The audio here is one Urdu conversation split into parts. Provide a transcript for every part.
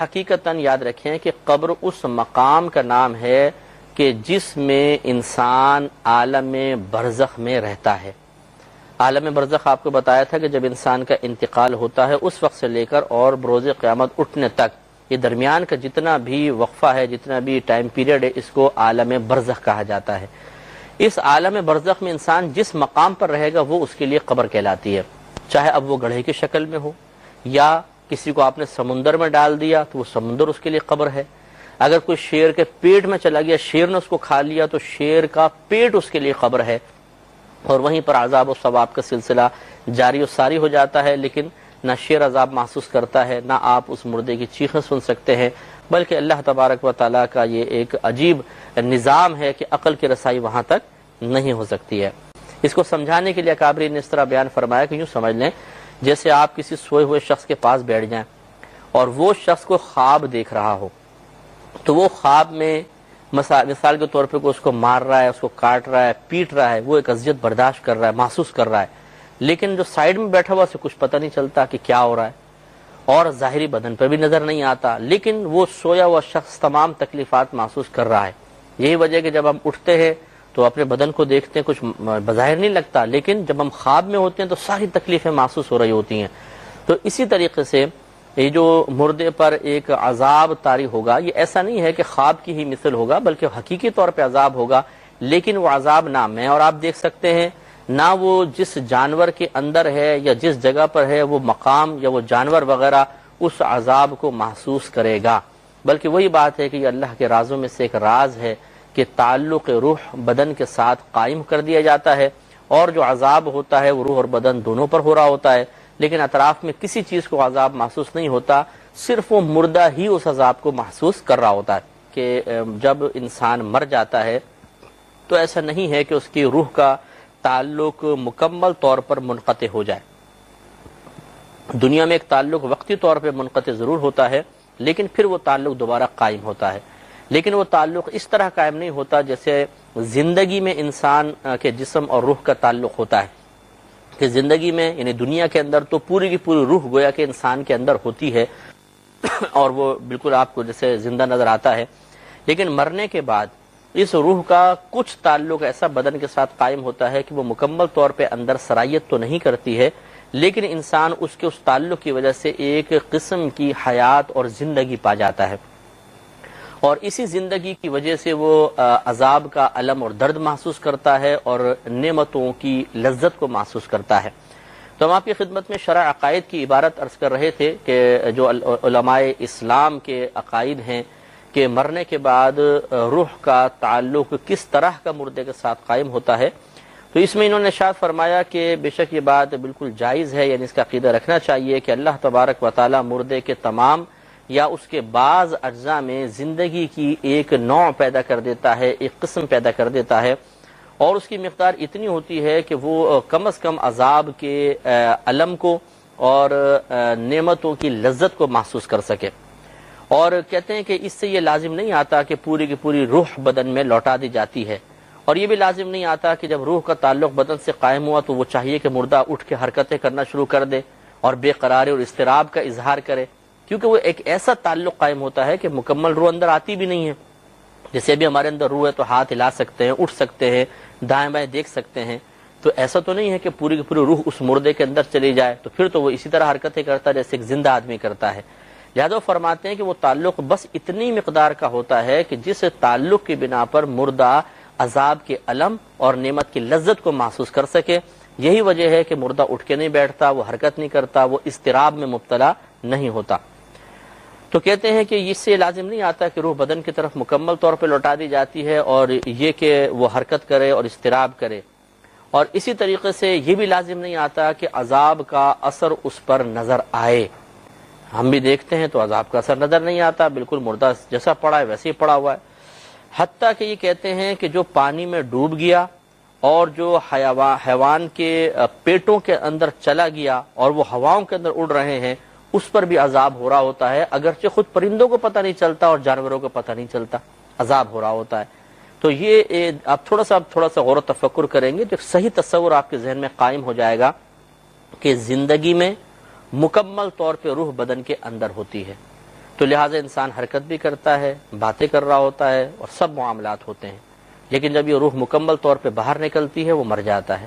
حقیقتاً یاد رکھیں کہ قبر اس مقام کا نام ہے کہ جس میں انسان عالم برزخ میں رہتا ہے۔ عالم برزخ آپ کو بتایا تھا کہ جب انسان کا انتقال ہوتا ہے اس وقت سے لے کر اور بروز قیامت اٹھنے تک یہ درمیان کا جتنا بھی وقفہ ہے، جتنا بھی ٹائم پیریڈ ہے، اس کو عالم برزخ کہا جاتا ہے۔ اس عالم برزخ میں انسان جس مقام پر رہے گا وہ اس کے لیے قبر کہلاتی ہے، چاہے اب وہ گڑھے کی شکل میں ہو یا کسی کو آپ نے سمندر میں ڈال دیا تو وہ سمندر اس کے لیے قبر ہے، اگر کوئی شیر کے پیٹ میں چلا گیا، شیر نے اس کو کھا لیا تو شیر کا پیٹ اس کے لیے قبر ہے، اور وہیں پر عذاب و ثواب کا سلسلہ جاری و ساری ہو جاتا ہے۔ لیکن نہ شیر عذاب محسوس کرتا ہے، نہ آپ اس مردے کی چیخیں سن سکتے ہیں، بلکہ اللہ تبارک و تعالیٰ کا یہ ایک عجیب نظام ہے کہ عقل کی رسائی وہاں تک نہیں ہو سکتی ہے۔ اس کو سمجھانے کے لیے اکابرین نے اس طرح بیان فرمایا کہ یوں سمجھ لیں جیسے آپ کسی سوئے ہوئے شخص کے پاس بیٹھ جائیں اور وہ شخص کو خواب دیکھ رہا ہو، تو وہ خواب میں مثال کے طور پہ اس کو مار رہا ہے، اس کو کاٹ رہا ہے، پیٹ رہا ہے، وہ ایک اذیت برداشت کر رہا ہے، محسوس کر رہا ہے، لیکن جو سائیڈ میں بیٹھا ہوا اسے کچھ پتہ نہیں چلتا کہ کیا ہو رہا ہے، اور ظاہری بدن پہ بھی نظر نہیں آتا، لیکن وہ سویا ہوا شخص تمام تکلیفات محسوس کر رہا ہے۔ یہی وجہ کہ جب ہم اٹھتے ہیں تو اپنے بدن کو دیکھتے ہیں، کچھ بظاہر نہیں لگتا، لیکن جب ہم خواب میں ہوتے ہیں تو ساری تکلیفیں محسوس ہو رہی ہوتی ہیں۔ تو اسی طریقے سے یہ جو مردے پر ایک عذاب طاری ہوگا، یہ ایسا نہیں ہے کہ خواب کی ہی مثل ہوگا، بلکہ حقیقی طور پہ عذاب ہوگا، لیکن وہ عذاب نہ میں اور آپ دیکھ سکتے ہیں، نہ وہ جس جانور کے اندر ہے یا جس جگہ پر ہے وہ مقام یا وہ جانور وغیرہ اس عذاب کو محسوس کرے گا، بلکہ وہی بات ہے کہ یہ اللہ کے رازوں میں سے ایک راز ہے کہ تعلق روح بدن کے ساتھ قائم کر دیا جاتا ہے، اور جو عذاب ہوتا ہے وہ روح اور بدن دونوں پر ہو رہا ہوتا ہے، لیکن اطراف میں کسی چیز کو عذاب محسوس نہیں ہوتا، صرف وہ مردہ ہی اس عذاب کو محسوس کر رہا ہوتا ہے۔ کہ جب انسان مر جاتا ہے تو ایسا نہیں ہے کہ اس کی روح کا تعلق مکمل طور پر منقطع ہو جائے۔ دنیا میں ایک تعلق وقتی طور پہ منقطع ضرور ہوتا ہے، لیکن پھر وہ تعلق دوبارہ قائم ہوتا ہے، لیکن وہ تعلق اس طرح قائم نہیں ہوتا جیسے زندگی میں انسان کے جسم اور روح کا تعلق ہوتا ہے، کہ زندگی میں یعنی دنیا کے اندر تو پوری کی پوری روح گویا کہ انسان کے اندر ہوتی ہے اور وہ بالکل آپ کو جیسے زندہ نظر آتا ہے، لیکن مرنے کے بعد اس روح کا کچھ تعلق ایسا بدن کے ساتھ قائم ہوتا ہے کہ وہ مکمل طور پہ اندر سرایت تو نہیں کرتی ہے، لیکن انسان اس کے اس تعلق کی وجہ سے ایک قسم کی حیات اور زندگی پا جاتا ہے، اور اسی زندگی کی وجہ سے وہ عذاب کا الم اور درد محسوس کرتا ہے اور نعمتوں کی لذت کو محسوس کرتا ہے۔ تو ہم آپ کی خدمت میں شرع عقائد کی عبارت عرض کر رہے تھے کہ جو علماء اسلام کے عقائد ہیں کہ مرنے کے بعد روح کا تعلق کس طرح کا مردے کے ساتھ قائم ہوتا ہے، تو اس میں انہوں نے ارشاد فرمایا کہ بے شک یہ بات بالکل جائز ہے، یعنی اس کا عقیدہ رکھنا چاہیے کہ اللہ تبارک و تعالی مردے کے تمام یا اس کے بعض اجزاء میں زندگی کی ایک نوع پیدا کر دیتا ہے، ایک قسم پیدا کر دیتا ہے، اور اس کی مقدار اتنی ہوتی ہے کہ وہ کم از کم عذاب کے الم کو اور نعمتوں کی لذت کو محسوس کر سکے۔ اور کہتے ہیں کہ اس سے یہ لازم نہیں آتا کہ پوری کی پوری روح بدن میں لوٹا دی جاتی ہے، اور یہ بھی لازم نہیں آتا کہ جب روح کا تعلق بدن سے قائم ہوا تو وہ چاہیے کہ مردہ اٹھ کے حرکتیں کرنا شروع کر دے اور بے قراری اور اضطراب کا اظہار کرے، کیونکہ وہ ایک ایسا تعلق قائم ہوتا ہے کہ مکمل روح اندر آتی بھی نہیں ہے۔ جیسے ابھی ہمارے اندر روح ہے تو ہاتھ ہلا سکتے ہیں، اٹھ سکتے ہیں، دائیں بائیں دیکھ سکتے ہیں، تو ایسا تو نہیں ہے کہ پوری کی پوری روح اس مردے کے اندر چلی جائے، تو پھر تو وہ اسی طرح حرکتیں کرتا ہے جیسے ایک زندہ آدمی کرتا ہے۔ لہذا فرماتے ہیں کہ وہ تعلق بس اتنی مقدار کا ہوتا ہے کہ جس تعلق کی بنا پر مردہ عذاب کے الم اور نعمت کی لذت کو محسوس کر سکے۔ یہی وجہ ہے کہ مردہ اٹھ کے نہیں بیٹھتا، وہ حرکت نہیں کرتا، وہ اضطراب میں مبتلا نہیں ہوتا۔ تو کہتے ہیں کہ اس سے لازم نہیں آتا کہ روح بدن کی طرف مکمل طور پہ لوٹا دی جاتی ہے اور یہ کہ وہ حرکت کرے اور اضطراب کرے، اور اسی طریقے سے یہ بھی لازم نہیں آتا کہ عذاب کا اثر اس پر نظر آئے۔ ہم بھی دیکھتے ہیں تو عذاب کا اثر نظر نہیں آتا، بالکل مردہ جیسا پڑا ہے ویسے ہی پڑا ہوا ہے۔ حتیٰ کہ یہ کہتے ہیں کہ جو پانی میں ڈوب گیا اور جو حیوان کے پیٹوں کے اندر چلا گیا اور وہ ہواؤں کے اندر اڑ رہے ہیں، اس پر بھی عذاب ہو رہا ہوتا ہے، اگرچہ خود پرندوں کو پتہ نہیں چلتا اور جانوروں کو پتہ نہیں چلتا، عذاب ہو رہا ہوتا ہے۔ تو یہ آپ تھوڑا سا غور و تفکر کریں گے تو ایک صحیح تصور آپ کے ذہن میں قائم ہو جائے گا کہ زندگی میں مکمل طور پہ روح بدن کے اندر ہوتی ہے، تو لہٰذا انسان حرکت بھی کرتا ہے، باتیں کر رہا ہوتا ہے اور سب معاملات ہوتے ہیں، لیکن جب یہ روح مکمل طور پہ باہر نکلتی ہے وہ مر جاتا ہے۔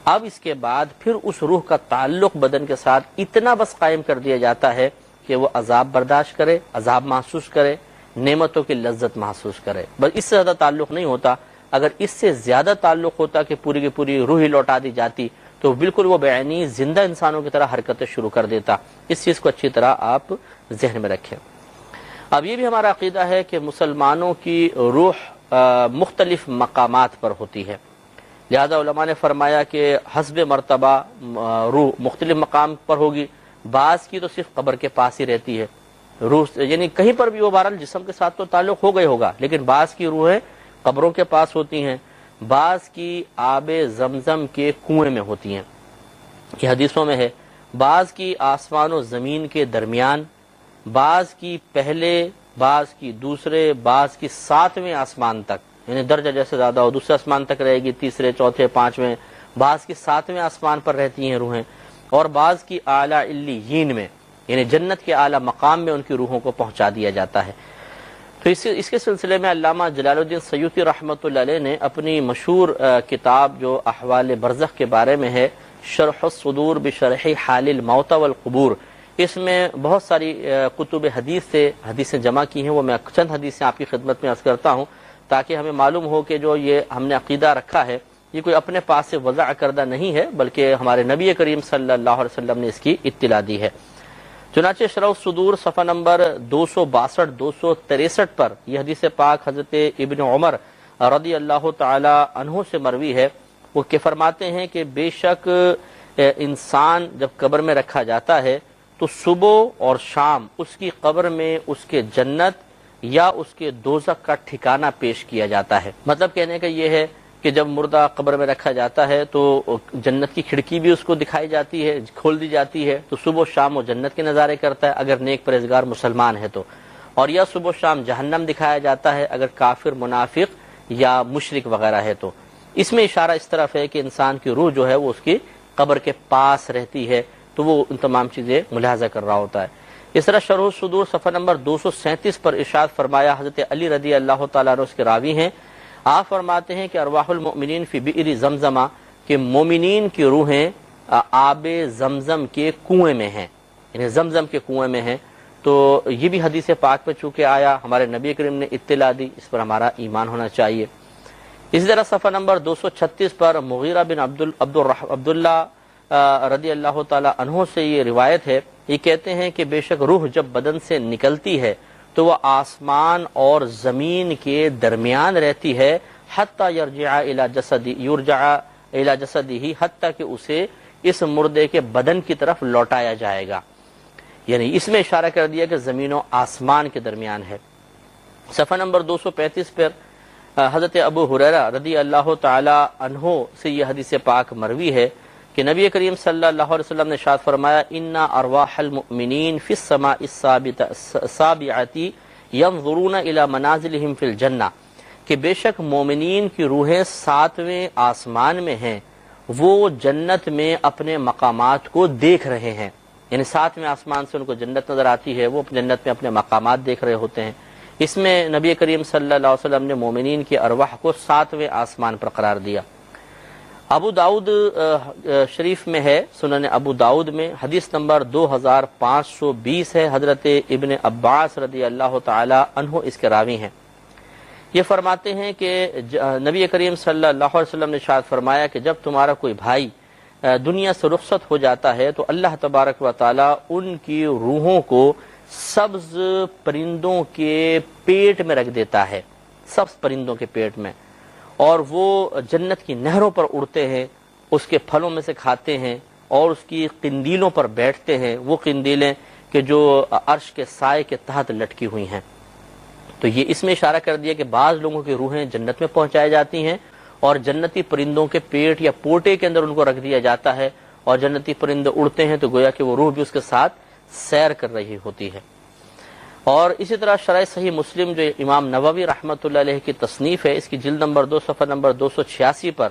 اب اس کے بعد پھر اس روح کا تعلق بدن کے ساتھ اتنا بس قائم کر دیا جاتا ہے کہ وہ عذاب برداشت کرے، عذاب محسوس کرے، نعمتوں کی لذت محسوس کرے، بس اس سے زیادہ تعلق نہیں ہوتا۔ اگر اس سے زیادہ تعلق ہوتا کہ پوری کی پوری روح ہی لوٹا دی جاتی تو بالکل وہ بعینی زندہ انسانوں کی طرح حرکتیں شروع کر دیتا۔ اس چیز کو اچھی طرح آپ ذہن میں رکھیں۔ اب یہ بھی ہمارا عقیدہ ہے کہ مسلمانوں کی روح مختلف مقامات پر ہوتی ہے، لہذا علماء نے فرمایا کہ حسب مرتبہ روح مختلف مقام پر ہوگی۔ بعض کی تو صرف قبر کے پاس ہی رہتی ہے روح، یعنی کہیں پر بھی وہ بہرحال جسم کے ساتھ تو تعلق ہو گئی ہوگا، لیکن بعض کی روحیں قبروں کے پاس ہوتی ہیں، بعض کی آب زمزم کے کنویں میں ہوتی ہیں، یہ حدیثوں میں ہے، بعض کی آسمان و زمین کے درمیان، بعض کی پہلے، بعض کی دوسرے، بعض کی 7ویں آسمان تک، یعنی درجہ جیسے زیادہ ہو دوسرے آسمان تک رہے گی، تیسرے، چوتھے، 5ویں، بعض کی 7ویں آسمان پر رہتی ہیں روحیں، اور بعض کی اعلیٰ علیین میں، یعنی جنت کے اعلیٰ مقام میں ان کی روحوں کو پہنچا دیا جاتا ہے۔ تو اس کے سلسلے میں علامہ جلال الدین سیوطی رحمۃ اللہ علیہ نے اپنی مشہور کتاب جو احوال برزخ کے بارے میں ہے، شرح الصدور بشرح حال الموتى والقبور، اس میں بہت ساری کتب حدیث سے حدیثیں جمع کی ہیں، وہ میں چند حدیثیں آپ کی خدمت میں عرض کرتا ہوں تاکہ ہمیں معلوم ہو کہ جو یہ ہم نے عقیدہ رکھا ہے یہ کوئی اپنے پاس سے وضع کردہ نہیں ہے، بلکہ ہمارے نبی کریم صلی اللہ علیہ وسلم نے اس کی اطلاع دی ہے۔ چنانچہ شرح الصدور صفحہ نمبر 262 263 پر یہ حدیث پاک حضرت ابن عمر رضی اللہ تعالی عنہ سے مروی ہے، وہ کہ فرماتے ہیں کہ بے شک انسان جب قبر میں رکھا جاتا ہے تو صبح اور شام اس کی قبر میں اس کے جنت یا اس کے دوزخ کا ٹھکانہ پیش کیا جاتا ہے۔ مطلب کہنے کا یہ ہے کہ جب مردہ قبر میں رکھا جاتا ہے تو جنت کی کھڑکی بھی اس کو دکھائی جاتی ہے، کھول دی جاتی ہے، تو صبح و شام وہ جنت کے نظارے کرتا ہے اگر نیک پرہیزگار مسلمان ہے تو، اور یا صبح و شام جہنم دکھایا جاتا ہے اگر کافر، منافق یا مشرک وغیرہ ہے تو۔ اس میں اشارہ اس طرف ہے کہ انسان کی روح جو ہے وہ اس کی قبر کے پاس رہتی ہے، تو وہ ان تمام چیزیں ملاحظہ کر رہا ہوتا ہے۔ اس طرح شرح الصدور صفحہ نمبر 237 پر ارشاد فرمایا، حضرت علی رضی اللہ تعالیٰ عنہ اس کے راوی ہیں، آپ فرماتے ہیں کہ ارواح المؤمنین فی بئر زمزمہ، کہ مومنین کی روحیں آب زمزم کے کنویں میں ہیں، یعنی زمزم کے کنویں میں ہیں۔ تو یہ بھی حدیث پاک میں چونکہ آیا، ہمارے نبی کریم نے اطلاع دی، اس پر ہمارا ایمان ہونا چاہیے۔ اسی طرح صفحہ نمبر 236 پر مغیرہ بن عبداللہ رضی اللہ تعالی عنہ سے یہ روایت ہے، یہ کہتے ہیں کہ بے شک روح جب بدن سے نکلتی ہے تو وہ آسمان اور زمین کے درمیان رہتی ہے، حتی یرجع الی جسدہ، حتی کہ اسے اس مردے کے بدن کی طرف لوٹایا جائے گا، یعنی اس میں اشارہ کر دیا کہ زمین و آسمان کے درمیان ہے۔ صفحہ نمبر 235 پر حضرت ابو ہریرہ رضی اللہ تعالی عنہ سے یہ حدیث پاک مروی ہے کہ نبی کریم صلی اللہ علیہ وسلم نے ارشاد فرمایا، ان ارواح المؤمنین فی السماء السابعۃ ينظرون الی منازلہم فی الجنہ، کہ بے شک مومنین کی روحیں 7ویں آسمان میں ہیں، وہ جنت میں اپنے مقامات کو دیکھ رہے ہیں، یعنی 7ویں آسمان سے ان کو جنت نظر آتی ہے، وہ جنت میں اپنے مقامات دیکھ رہے ہوتے ہیں۔ اس میں نبی کریم صلی اللہ علیہ وسلم نے مومنین کی ارواح کو 7ویں آسمان پر قرار دیا۔ ابو داؤد شریف میں ہے، سنن ابو داؤد میں حدیث نمبر 2520 ہے، حضرت ابن عباس رضی اللہ تعالی عنہ اس کے راوی ہیں۔ یہ فرماتے ہیں کہ نبی کریم صلی اللہ علیہ وسلم نے ارشاد فرمایا کہ جب تمہارا کوئی بھائی دنیا سے رخصت ہو جاتا ہے تو اللہ تبارک و تعالی ان کی روحوں کو سبز پرندوں کے پیٹ میں رکھ دیتا ہے، سبز پرندوں کے پیٹ میں، اور وہ جنت کی نہروں پر اڑتے ہیں، اس کے پھلوں میں سے کھاتے ہیں اور اس کی قندیلوں پر بیٹھتے ہیں، وہ قندیلیں کہ جو عرش کے سائے کے تحت لٹکی ہوئی ہیں۔ تو یہ اس میں اشارہ کر دیا کہ بعض لوگوں کی روحیں جنت میں پہنچائی جاتی ہیں اور جنتی پرندوں کے پیٹ یا پوٹے کے اندر ان کو رکھ دیا جاتا ہے، اور جنتی پرندے اڑتے ہیں تو گویا کہ وہ روح بھی اس کے ساتھ سیر کر رہی ہوتی ہے۔ اور اسی طرح شرح صحیح مسلم جو امام نووی رحمۃ اللہ علیہ کی تصنیف ہے، اس کی جلد نمبر 2 صفحہ نمبر 286 پر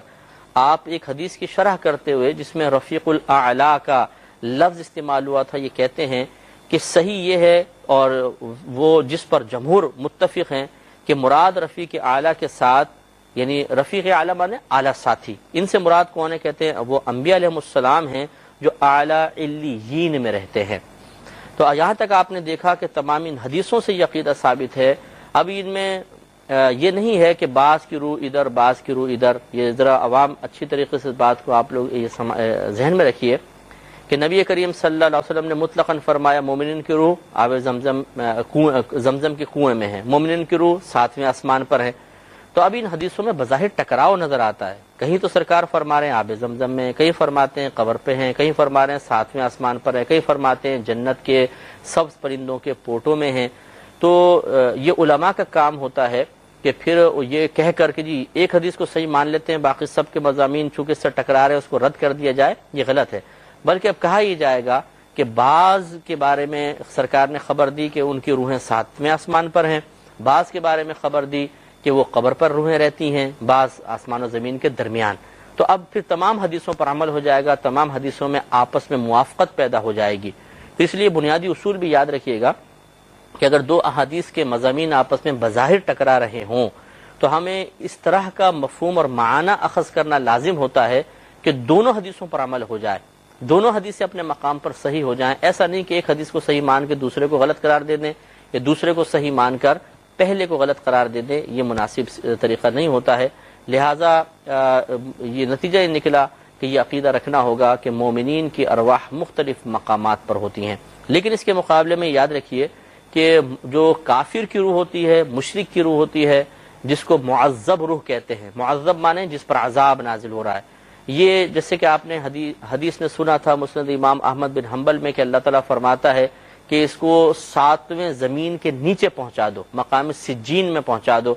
آپ ایک حدیث کی شرح کرتے ہوئے جس میں رفیق الاعلی کا لفظ استعمال ہوا تھا، یہ کہتے ہیں کہ صحیح یہ ہے اور وہ جس پر جمہور متفق ہیں کہ مراد رفیق اعلیٰ کے ساتھ، یعنی رفیق اعلیٰ مانے اعلیٰ ساتھی، ان سے مراد کون ہے؟ کہتے ہیں وہ انبیاء علیہ السلام ہیں جو اعلیٰ علیین میں رہتے ہیں۔ تو یہاں تک آپ نے دیکھا کہ تمام ان حدیثوں سے یہ عقیدہ ثابت ہے۔ اب ان میں یہ نہیں ہے کہ بعض کی روح ادھر بعض کی روح ادھر، یہ ذرا عوام اچھی طریقے سے اس بات کو آپ لوگ یہ ذہن میں رکھیے کہ نبی کریم صلی اللہ علیہ وسلم نے مطلقاً فرمایا مومنین کی روح آب زمزم کے کنویں میں ہے، مومنین کی روح 7ویں آسمان پر ہے۔ تو اب ان حدیثوں میں بظاہر ٹکراؤ نظر آتا ہے، کہیں تو سرکار فرما رہے ہیں آب زمزم میں، کہیں فرماتے ہیں قبر پہ ہیں، کہیں فرما رہے ہیں 7ویں آسمان پر ہے، کہیں فرماتے ہیں جنت کے سبز پرندوں کے پوٹوں میں ہیں۔ تو یہ علماء کا کام ہوتا ہے کہ پھر یہ کہہ کر کے جی ایک حدیث کو صحیح مان لیتے ہیں، باقی سب کے مضامین چونکہ اس سے ٹکرا رہے ہیں اس کو رد کر دیا جائے، یہ غلط ہے۔ بلکہ اب کہا یہ جائے گا کہ بعض کے بارے میں سرکار نے خبر دی کہ ان کی روحیں 7ویں آسمان پر ہیں، بعض کے بارے میں خبر دی کہ وہ قبر پر روحیں رہتی ہیں، بعض آسمان و زمین کے درمیان۔ تو اب پھر تمام حدیثوں پر عمل ہو جائے گا، تمام حدیثوں میں آپس میں موافقت پیدا ہو جائے گی۔ تو اس لیے بنیادی اصول بھی یاد رکھیے گا کہ اگر دو احادیث کے مضامین آپس میں بظاہر ٹکرا رہے ہوں تو ہمیں اس طرح کا مفہوم اور معنی اخذ کرنا لازم ہوتا ہے کہ دونوں حدیثوں پر عمل ہو جائے، دونوں حدیثیں اپنے مقام پر صحیح ہو جائیں۔ ایسا نہیں کہ ایک حدیث کو صحیح مان کے دوسرے کو غلط قرار دے دیں یا دوسرے کو صحیح مان کر پہلے کو غلط قرار دے دیں، یہ مناسب طریقہ نہیں ہوتا ہے۔ لہٰذا یہ نتیجہ یہ نکلا کہ یہ عقیدہ رکھنا ہوگا کہ مومنین کی ارواح مختلف مقامات پر ہوتی ہیں۔ لیکن اس کے مقابلے میں یاد رکھیے کہ جو کافر کی روح ہوتی ہے، مشرک کی روح ہوتی ہے، جس کو معذب روح کہتے ہیں، معذب مانے جس پر عذاب نازل ہو رہا ہے، یہ جیسے کہ آپ نے حدیث نے سنا تھا مسند امام احمد بن حنبل میں کہ اللہ تعالیٰ فرماتا ہے کہ اس کو 7ویں زمین کے نیچے پہنچا دو، مقام سجین میں پہنچا دو،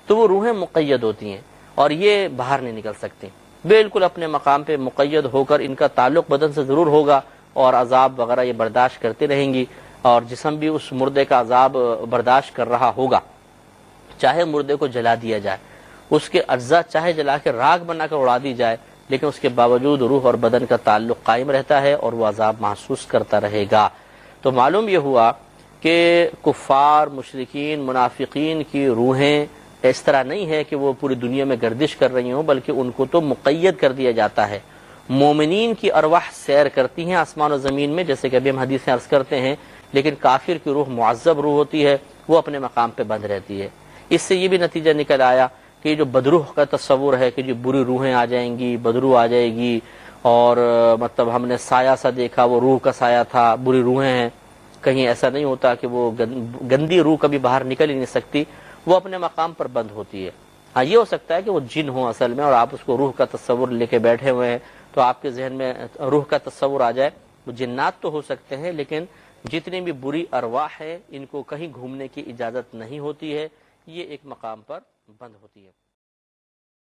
تو وہ روحیں مقید ہوتی ہیں اور یہ باہر نہیں نکل سکتی، بالکل اپنے مقام پہ مقید ہو کر ان کا تعلق بدن سے ضرور ہوگا اور عذاب وغیرہ یہ برداشت کرتے رہیں گی، اور جسم بھی اس مردے کا عذاب برداشت کر رہا ہوگا، چاہے مردے کو جلا دیا جائے، اس کے اجزاء چاہے جلا کے راکھ بنا کر اڑا دی جائے، لیکن اس کے باوجود روح اور بدن کا تعلق قائم رہتا ہے اور وہ عذاب محسوس کرتا رہے گا۔ تو معلوم یہ ہوا کہ کفار، مشرکین، منافقین کی روحیں اس طرح نہیں ہے کہ وہ پوری دنیا میں گردش کر رہی ہوں، بلکہ ان کو تو مقید کر دیا جاتا ہے۔ مومنین کی ارواح سیر کرتی ہیں آسمان و زمین میں، جیسے کہ ابھی ہم حدیثیں عرض کرتے ہیں، لیکن کافر کی روح معذب روح ہوتی ہے، وہ اپنے مقام پہ بند رہتی ہے۔ اس سے یہ بھی نتیجہ نکل آیا کہ یہ جو بدروح کا تصور ہے کہ جو بری روحیں آ جائیں گی، بدروح آ جائے گی، اور مطلب ہم نے سایہ سا دیکھا وہ روح کا سایہ تھا، بری روحیں ہیں، کہیں ایسا نہیں ہوتا کہ وہ گندی روح کبھی باہر نکل ہی نہیں سکتی، وہ اپنے مقام پر بند ہوتی ہے۔ ہاں یہ ہو سکتا ہے کہ وہ جن ہوں اصل میں اور آپ اس کو روح کا تصور لے کے بیٹھے ہوئے ہیں تو آپ کے ذہن میں روح کا تصور آ جائے، وہ جنات تو ہو سکتے ہیں، لیکن جتنی بھی بری ارواح ہے ان کو کہیں گھومنے کی اجازت نہیں ہوتی ہے، یہ ایک مقام پر بند ہوتی ہے۔